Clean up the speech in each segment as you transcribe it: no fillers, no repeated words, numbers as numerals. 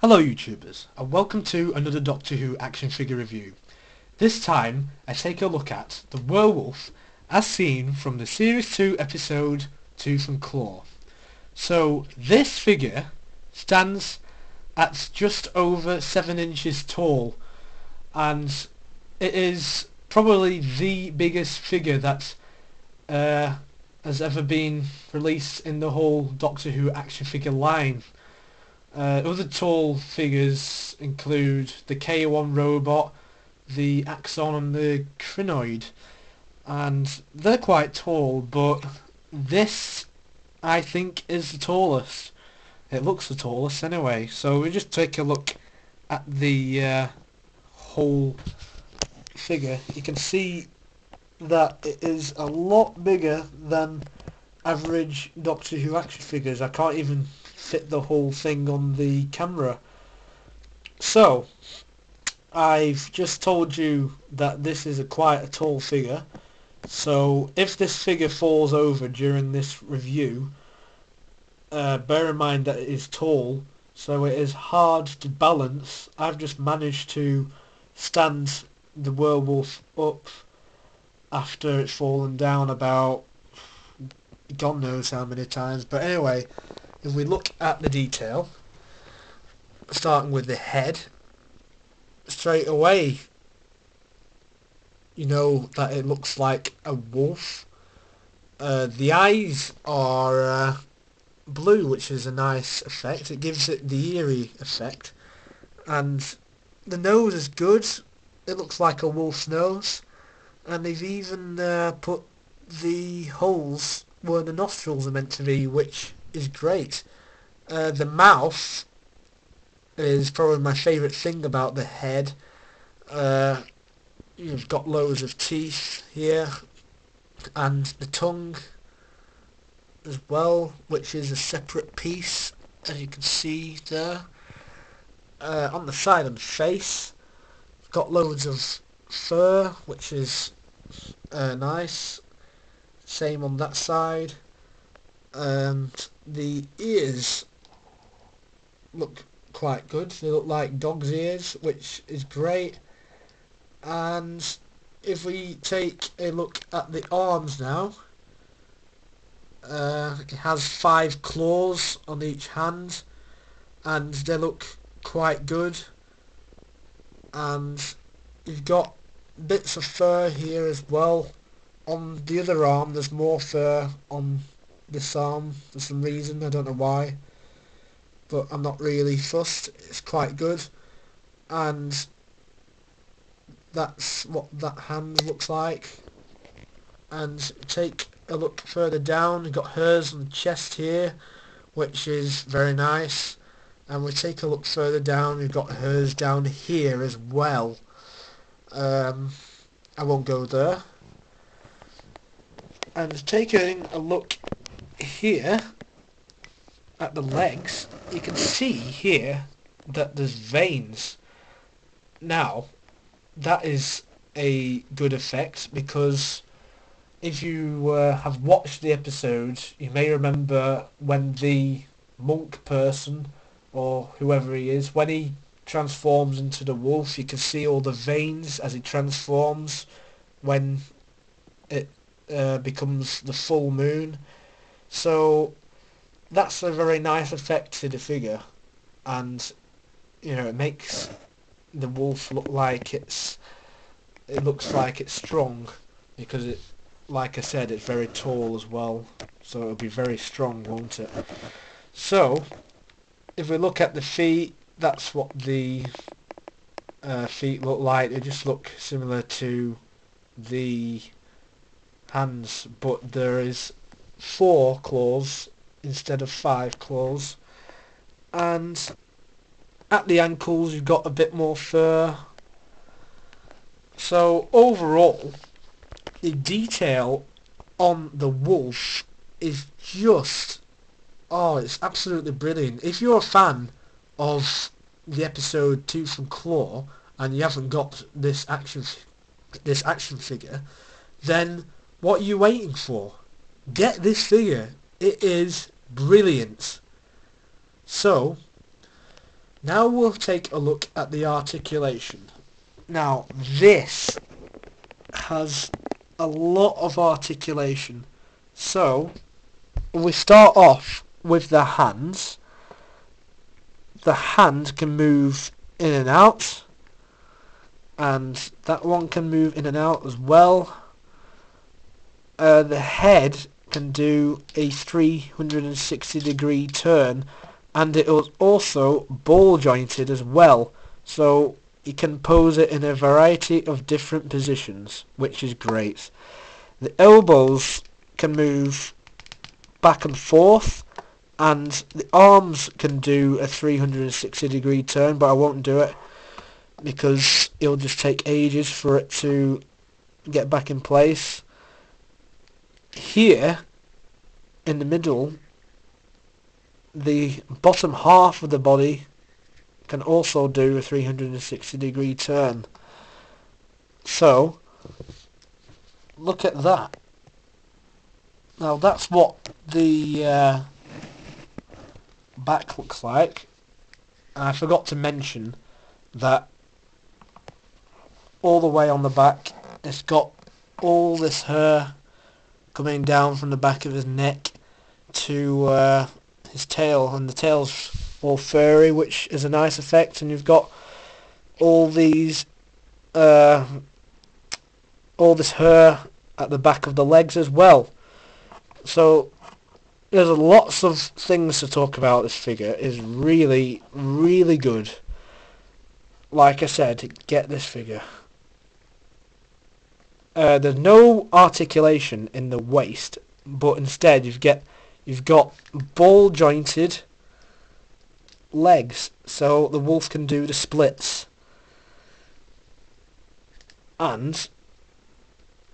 Hello YouTubers, and welcome to another Doctor Who action figure review. This time I take a look at the Werewolf as seen from the Series 2 episode Tooth and Claw. So this figure stands at just over 7 inches tall, and it is probably the biggest figure that has ever been released in the whole Doctor Who action figure line. Other tall figures include the K1 robot, the Axon and the Crinoid, and they're quite tall, but this I think is the tallest. It looks the tallest anyway, so we just take a look at the whole figure. You can see that it is a lot bigger than average Doctor Who action figures. I can't even fit the whole thing on the camera. So I've just told you that this is quite a tall figure, so if this figure falls over during this review, bear in mind that it is tall, so it is hard to balance. I've just managed to stand the werewolf up after it's fallen down about God knows how many times. But anyway, if we look at the detail, starting with the head, straight away you know that it looks like a wolf. The eyes are blue, which is a nice effect. It gives it the eerie effect. And the nose is good. It looks like a wolf's nose. And they've even put the holes where the nostrils are meant to be, which is great. The mouth is probably my favourite thing about the head. You've got loads of teeth here, and the tongue as well, which is a separate piece, as you can see there. On the side of the face, you've got loads of fur, which is nice. Same on that side. And the ears look quite good. They look like dog's ears, which is great. And if we take a look at the arms now, it has 5 claws on each hand, and they look quite good. And you've got bits of fur here as well. On the other arm there's more fur on this arm for some reason, I don't know why, but I'm not really fussed. It's quite good. And that's what that hand looks like. And take a look further down, you've got hairs on the chest here, which is very nice. And we take a look further down, we've got hairs down here as well. I won't go there. And taking a look here at the legs, you can see here that there's veins. Now that is a good effect, because if you have watched the episode, you may remember when the monk person, or whoever he is, when he transforms into the wolf, you can see all the veins as he transforms when it becomes the full moon. So that's a very nice effect to the figure, and you know, it makes the wolf look like it looks like it's strong, because it, like I said, it's very tall as well, so it'll be very strong, won't it? So if we look at the feet, that's what the feet look like. They just look similar to the hands, but there is 4 claws instead of 5 claws. And at the ankles you've got a bit more fur. So overall, the detail on the wolf is just, oh, it's absolutely brilliant. If you're a fan of the episode Tooth and Claw and you haven't got this action figure, then what are you waiting for? Get this figure. It is brilliant. So Now we'll take a look at the articulation. Now this has a lot of articulation. So we start off with the hands. The hand can move in and out, and that one can move in and out as well. The head can do a 360 degree turn, and it was also ball jointed as well, so you can pose it in a variety of different positions, which is great. The elbows can move back and forth, and the arms can do a 360 degree turn, but I won't do it because it'll just take ages for it to get back in place. Here in the middle, the bottom half of the body can also do a 360 degree turn. So look at that. Now that's what the back looks like. And I forgot to mention that all the way on the back it's got all this hair coming down from the back of his neck to his tail, and the tail's all furry, which is a nice effect. And you've got all these all this hair at the back of the legs as well. So there's lots of things to talk about. This figure is really, really good. Like I said, get this figure. There's no articulation in the waist, but instead you've got ball jointed legs, so the wolf can do the splits, and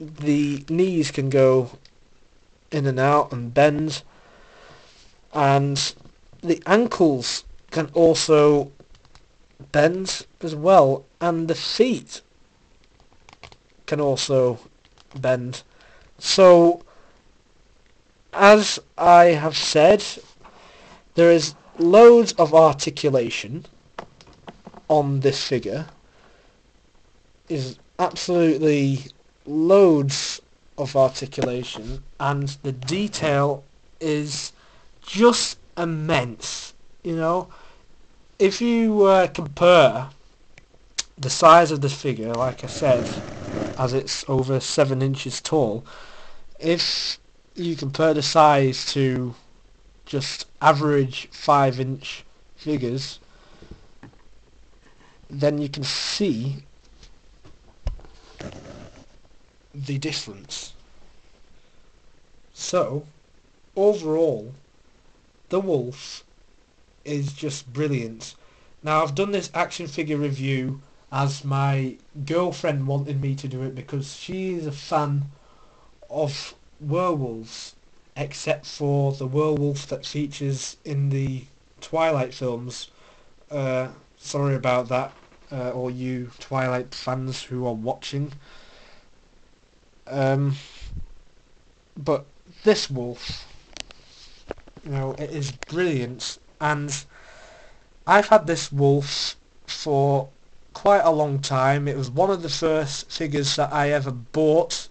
the knees can go in and out and bend, and the ankles can also bend as well, and the feet can also bend. So as I have said, there is loads of articulation on this figure. Is absolutely loads of articulation, and the detail is just immense. You know, if you compare the size of this figure, like I said, as it's over 7 inches tall, if you compare the size to just average 5-inch figures, then you can see the difference. So overall, the wolf is just brilliant. Now I've done this action figure review as my girlfriend wanted me to do it because she is a fan of werewolves, except for the werewolf that features in the Twilight films. Sorry about that, all you Twilight fans who are watching. But this wolf, you know, it is brilliant, and I've had this wolf for quite a long time. It was one of the first figures that I ever bought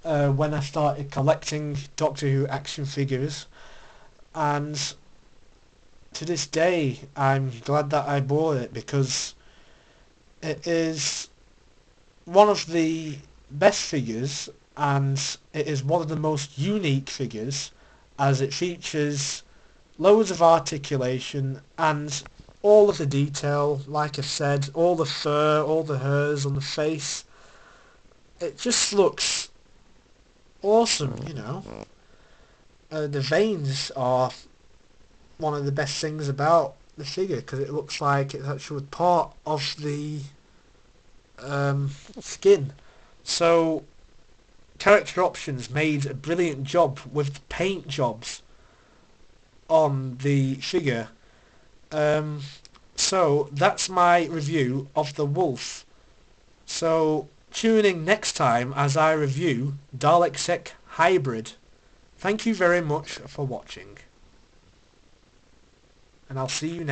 when I started collecting Doctor Who action figures, and to this day I'm glad that I bought it because it is one of the best figures, and it is one of the most unique figures, as it features loads of articulation and all of the detail. Like I said, all the fur, all the hairs on the face, it just looks awesome, you know. The veins are one of the best things about the figure because it looks like it's actually part of the skin. So Character Options made a brilliant job with the paint jobs on the figure. So that's my review of the wolf. So tune in next time as I review Dalek-Sec Hybrid. Thank you very much for watching, and I'll see you next time.